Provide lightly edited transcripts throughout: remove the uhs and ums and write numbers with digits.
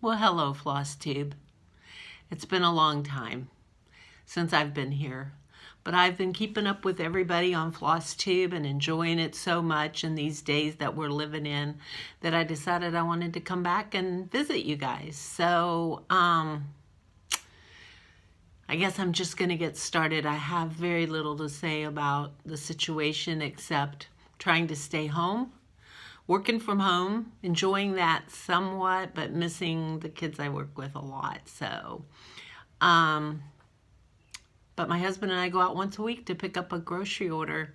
Well, hello, Floss Tube. It's been a long time since I've been here, but I've been keeping up with everybody on Floss Tube and enjoying it so much in these days that we're living in that I decided I wanted to come back and visit you guys. So, I guess I'm just going to get started. I have very little to say about the situation except trying to stay home, working from home, enjoying that somewhat, but missing the kids I work with a lot. So, but my husband and I go out once a week to pick up a grocery order,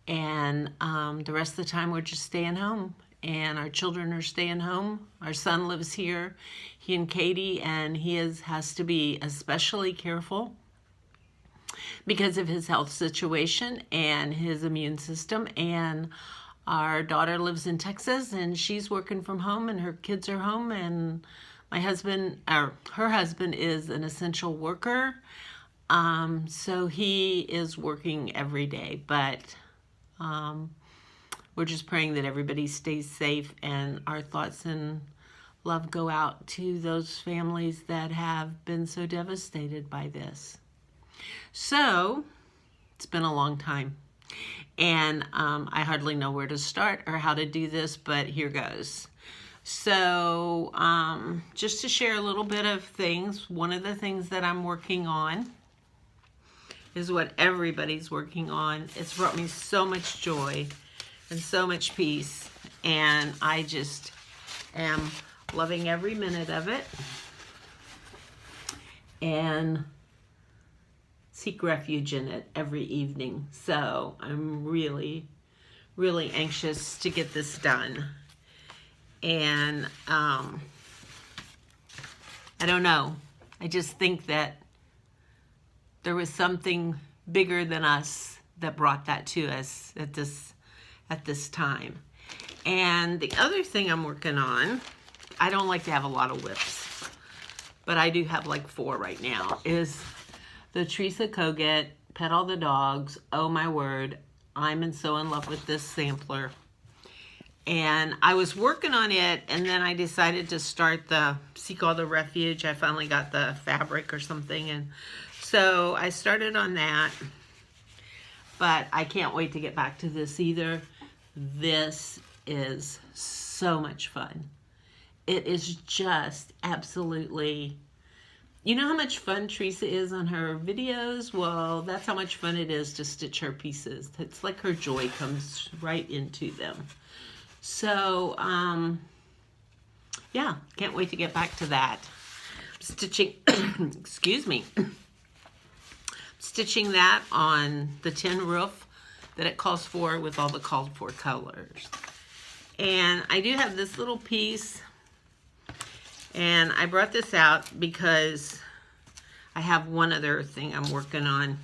and the rest of the time we're just staying home, and our children are staying home. Our son lives here, he and Katie, and he has to be especially careful because of his health situation and his immune system. And our daughter lives in Texas, and she's working from home, and her kids are home, and my husband, or her husband, is an essential worker, so he is working every day, but we're just praying that everybody stays safe, and our thoughts and love go out to those families that have been so devastated by this. So, it's been a long time. And I hardly know where to start or how to do this, but here goes. So just to share a little bit of things, one of the things that I'm working on is what everybody's working on. It's brought me so much joy and so much peace, and I just am loving every minute of it and seek refuge in it every evening. So I'm really, really anxious to get this done. And I don't know. I just think that there was something bigger than us that brought that to us at this time. And the other thing I'm working on, I don't like to have a lot of whips, but I do have like 4 right now, is the Teresa Kogut, Pet All the Dogs. Oh my word, I'm so in love with this sampler. And I was working on it, and then I decided to start the Seek All the Refuge. I finally got the fabric or something, and so I started on that. But I can't wait to get back to this either. This is so much fun. It is just absolutely... You know how much fun Teresa is on her videos? Well, that's how much fun it is to stitch her pieces. It's like her joy comes right into them. So, yeah, can't wait to get back to that. Stitching, excuse me, stitching that on the tin roof that it calls for with all the called for colors. And I do have this little piece. And I brought this out because I have one other thing I'm working on.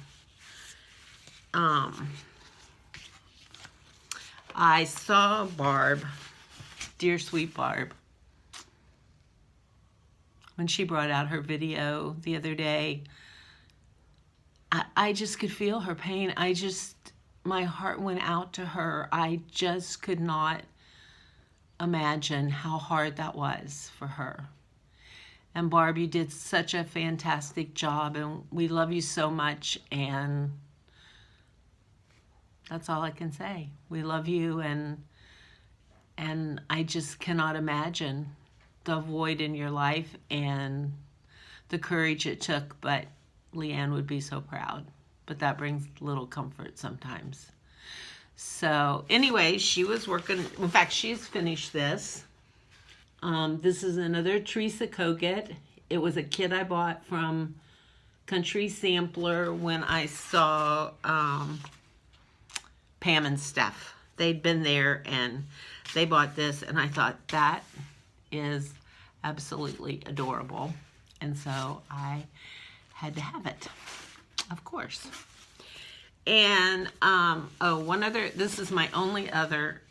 I saw Barb, dear sweet Barb, when she brought out her video the other day. I just could feel her pain. My heart went out to her. I just could not imagine how hard that was for her. And Barb, you did such a fantastic job, and we love you so much, and that's all I can say. We love you, and I just cannot imagine the void in your life and the courage it took, but Leanne would be so proud. But that brings little comfort sometimes. So anyway, she was working, in fact, she's finished this. This is another Teresa Kogut. It was a kit I bought from Country Sampler when I saw Pam and Steph. They'd been there and they bought this, and I thought that is absolutely adorable. And so I had to have it, of course. And, this is my only other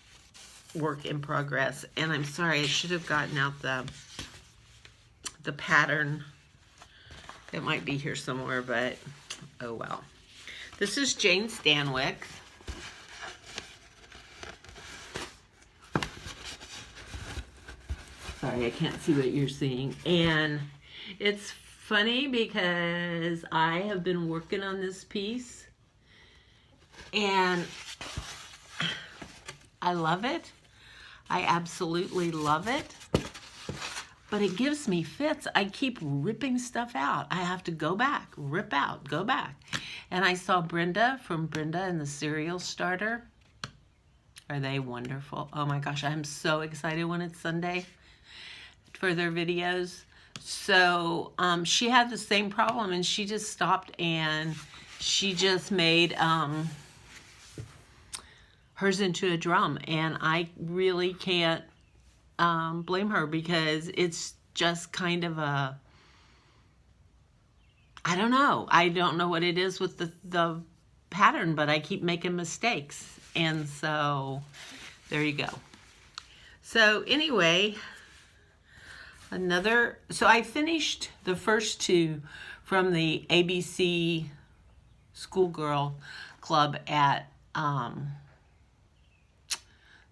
work in progress, and I'm sorry, I should have gotten out the pattern. It might be here somewhere, but oh well. This is Jane Stanwyck. Sorry, I can't see what you're seeing. And it's funny because I have been working on this piece and I love it. I absolutely love it. But it gives me fits. I keep ripping stuff out. I have to go back, rip out, go back. And I saw Brenda from Brenda and the Cereal Starter. Are they wonderful? Oh my gosh, I'm so excited when it's Sunday for their videos. So she had the same problem and she just stopped and she just made hers into a drum. And I really can't blame her because it's just kind of a, I don't know what it is with the pattern, but I keep making mistakes. And so there you go. So anyway, so I finished the first two from the ABC Schoolgirl Club at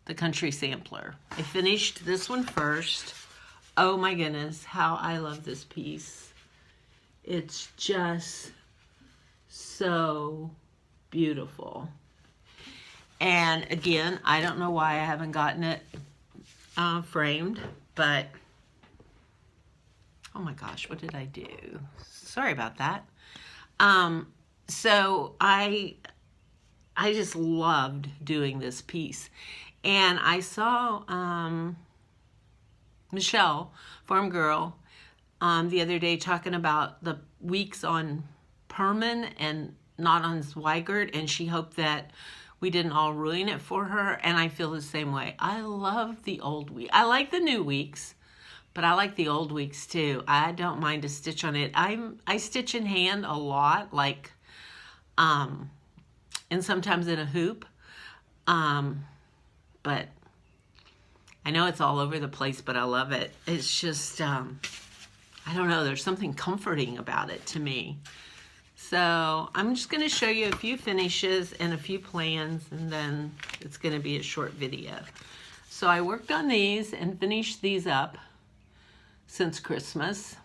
the Country Sampler. I finished this one first. Oh my goodness, how I love this piece. It's just so beautiful. And again, I don't know why I haven't gotten it framed, but oh my gosh, what did I do? Sorry about that. So I just loved doing this piece. And I saw Michelle, Farm Girl, the other day talking about the weeks on Perman and not on Zweigart, and she hoped that we didn't all ruin it for her, and I feel the same way. I love the old week. I like the new weeks, but I like the old weeks too. I don't mind a stitch on it. I stitch in hand a lot, like, and sometimes in a hoop, but I know it's all over the place, but I love it. It's just, I don't know, there's something comforting about it to me. So I'm just going to show you a few finishes and a few plans, and then it's going to be a short video. So I worked on these and finished these up since Christmas.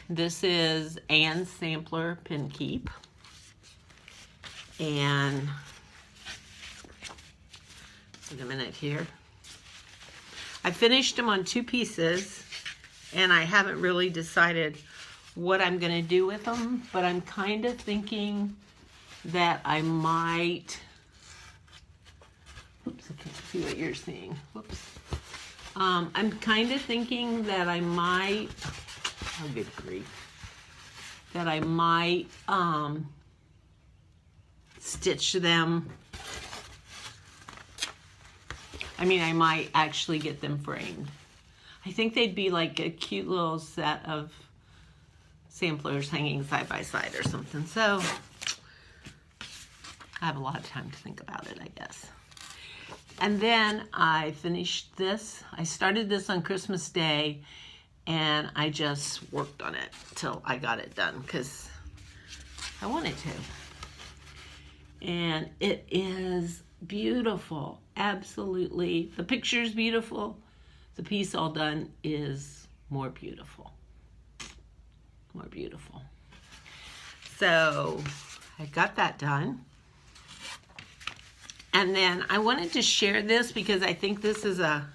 This is Ann's Sampler Pin Keep. And wait a minute here. I finished them on 2 pieces, and I haven't really decided what I'm going to do with them, but I'm kind of thinking that I might, oops, I can't see what you're seeing, whoops. I'm kind of thinking that I might, oh good grief, that I might stitch them. I mean, I might actually get them framed. I think they'd be like a cute little set of samplers hanging side by side or something. So I have a lot of time to think about it, I guess. And then I finished this. I started this on Christmas Day, and I just worked on it till I got it done because I wanted to. And it is beautiful, absolutely. The picture's beautiful. The piece all done is more beautiful. More beautiful. So I got that done. And then I wanted to share this because I think this is a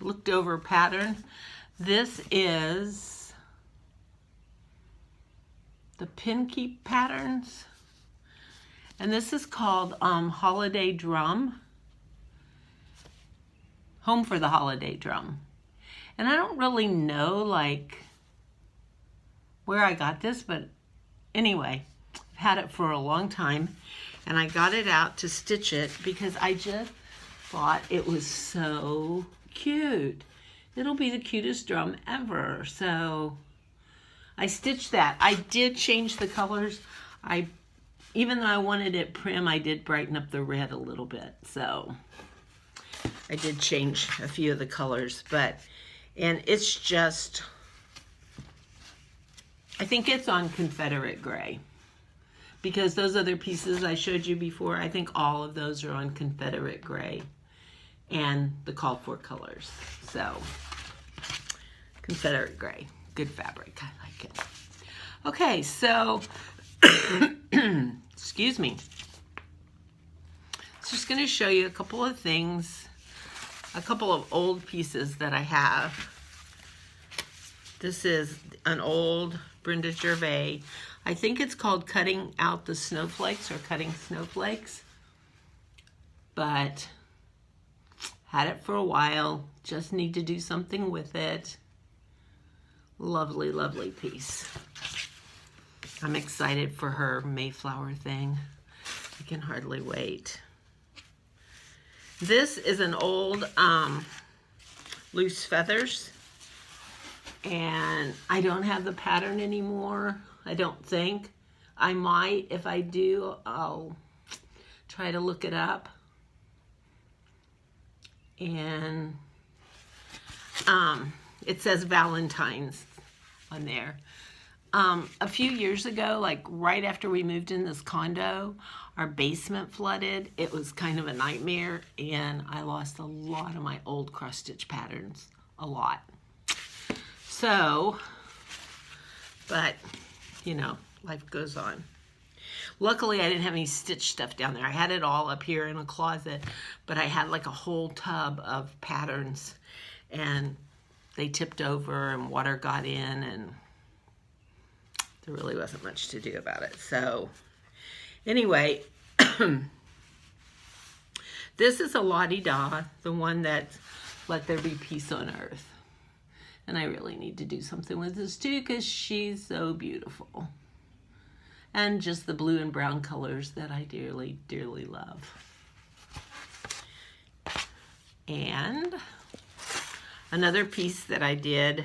looked over pattern. This is the Pin Keep patterns. And this is called Holiday Drum. Home for the Holiday Drum. And I don't really know like where I got this, but anyway, I've had it for a long time, and I got it out to stitch it because I just thought it was so cute. It'll be the cutest drum ever. So I stitched that. I did change the colors. Even though I wanted it prim, I did brighten up the red a little bit. So I did change a few of the colors, and it's just, I think it's on Confederate gray because those other pieces I showed you before, I think all of those are on Confederate gray. and the called for colors. So Confederate gray, good fabric, I like it. Okay, so excuse me. Just going to show you a couple of things, a couple of old pieces that I have. This is an old Brenda Gervais. I think it's called Cutting Out the Snowflakes or Cutting Snowflakes. But had it for a while, just need to do something with it. Lovely, lovely piece. I'm excited for her Mayflower thing. I can hardly wait. This is an old Loose Feathers. And I don't have the pattern anymore, I don't think. I might. If I do, I'll try to look it up. And it says Valentine's on there. A few years ago, like right after we moved in this condo, our basement flooded. It was kind of a nightmare, and I lost a lot of my old cross-stitch patterns, a lot. So, but, you know, life goes on. Luckily, I didn't have any stitch stuff down there. I had it all up here in a closet, but I had like a whole tub of patterns, and they tipped over and water got in, and there really wasn't much to do about it. So, anyway, this is a La-Di-Da, the one that's Let There Be Peace on Earth. And I really need to do something with this too, because she's so beautiful. And just the blue and brown colors that I dearly, dearly love. And another piece that I did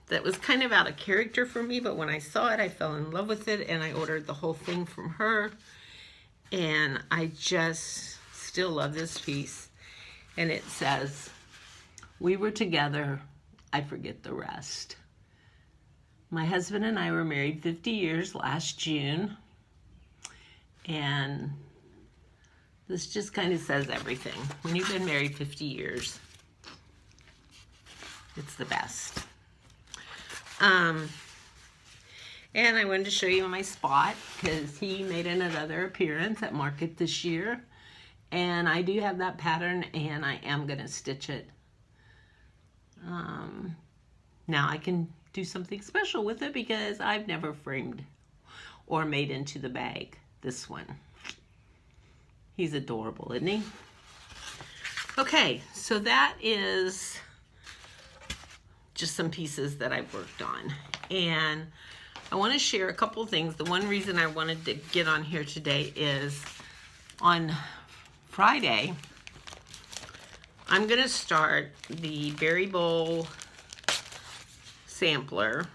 that was kind of out of character for me, but when I saw it, I fell in love with it, and I ordered the whole thing from her. And I just still love this piece. And it says, "We were together, I forget the rest." My husband and I were married 50 years last June. And this just kind of says everything. When you've been married 50 years, it's the best. And I wanted to show you my spot because he made another appearance at market this year. And I do have that pattern, and I am going to stitch it. Now I can do something special with it because I've never framed or made into the bag this one. He's adorable, isn't he? Okay, so that is just some pieces that I've worked on. And I want to share a couple things. The one reason I wanted to get on here today is on Friday, I'm going to start the Berry Bowl sampler,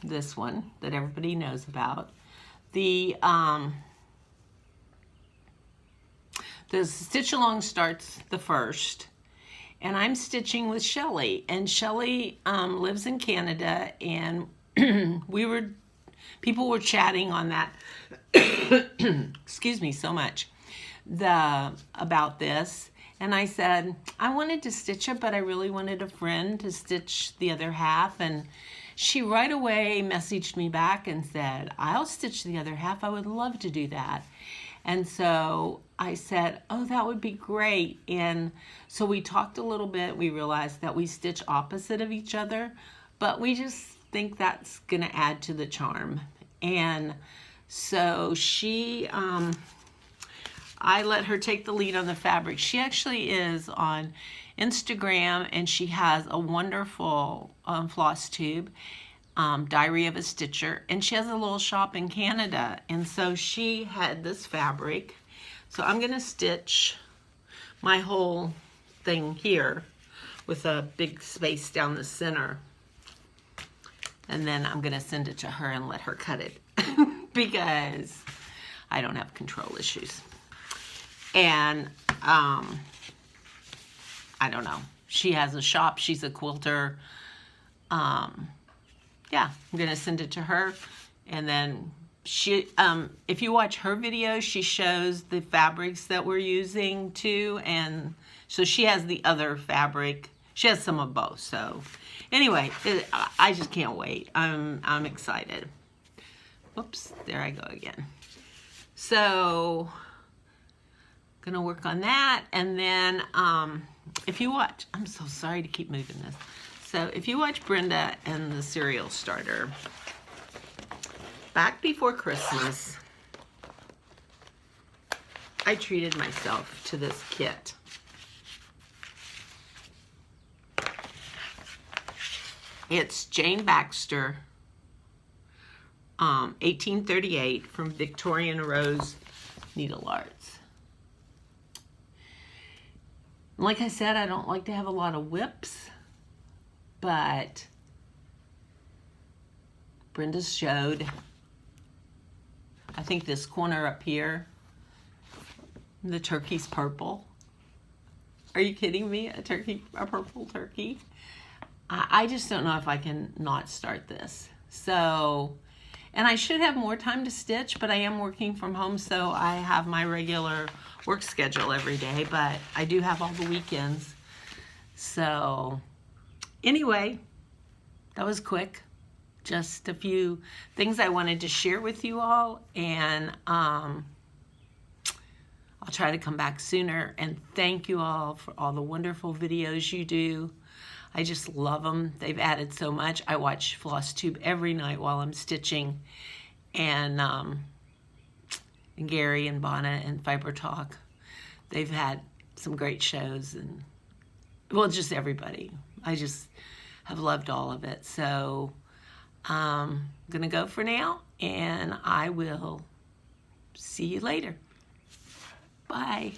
this one that everybody knows about. The stitch along starts the 1st, and I'm stitching with Shelly, and Shelly lives in Canada, and people were chatting on that excuse me so much about this. And I said, I wanted to stitch it, but I really wanted a friend to stitch the other half. And she right away messaged me back and said, I'll stitch the other half. I would love to do that. And so I said, oh, that would be great. And so we talked a little bit. We realized that we stitch opposite of each other, but we just think that's going to add to the charm. And so I let her take the lead on the fabric. She actually is on Instagram, and she has a wonderful floss tube, Diary of a Stitcher, and she has a little shop in Canada. And so she had this fabric. So I'm going to stitch my whole thing here with a big space down the center. And then I'm going to send it to her and let her cut it because I don't have control issues. And I don't know. She has a shop. She's a quilter. Yeah, I'm going to send it to her. And then if you watch her videos, she shows the fabrics that we're using too, and so she has the other fabric. She has some of both. So anyway, I just can't wait. I'm excited. Whoops, there I go again. So gonna work on that, and then if you watch, I'm so sorry to keep moving this. So if you watch Brenda and the Cereal Starter, back before Christmas, I treated myself to this kit. It's Jane Baxter, 1838, from Victorian Rose Needle Arts. Like I said, I don't like to have a lot of whips, but Brenda showed, I think this corner up here, the turkey's purple. Are you kidding me? A purple turkey? I just don't know if I can not start this. So, and I should have more time to stitch, but I am working from home, so I have my regular work schedule every day, but I do have all the weekends. So, anyway, that was quick. Just a few things I wanted to share with you all, and I'll try to come back sooner. And thank you all for all the wonderful videos you do. I just love them. They've added so much. I watch FlossTube every night while I'm stitching, and Gary and Bonna and Fiber Talk. They've had some great shows, and well, just everybody. I just have loved all of it. So I'm gonna go for now, and I will see you later. Bye.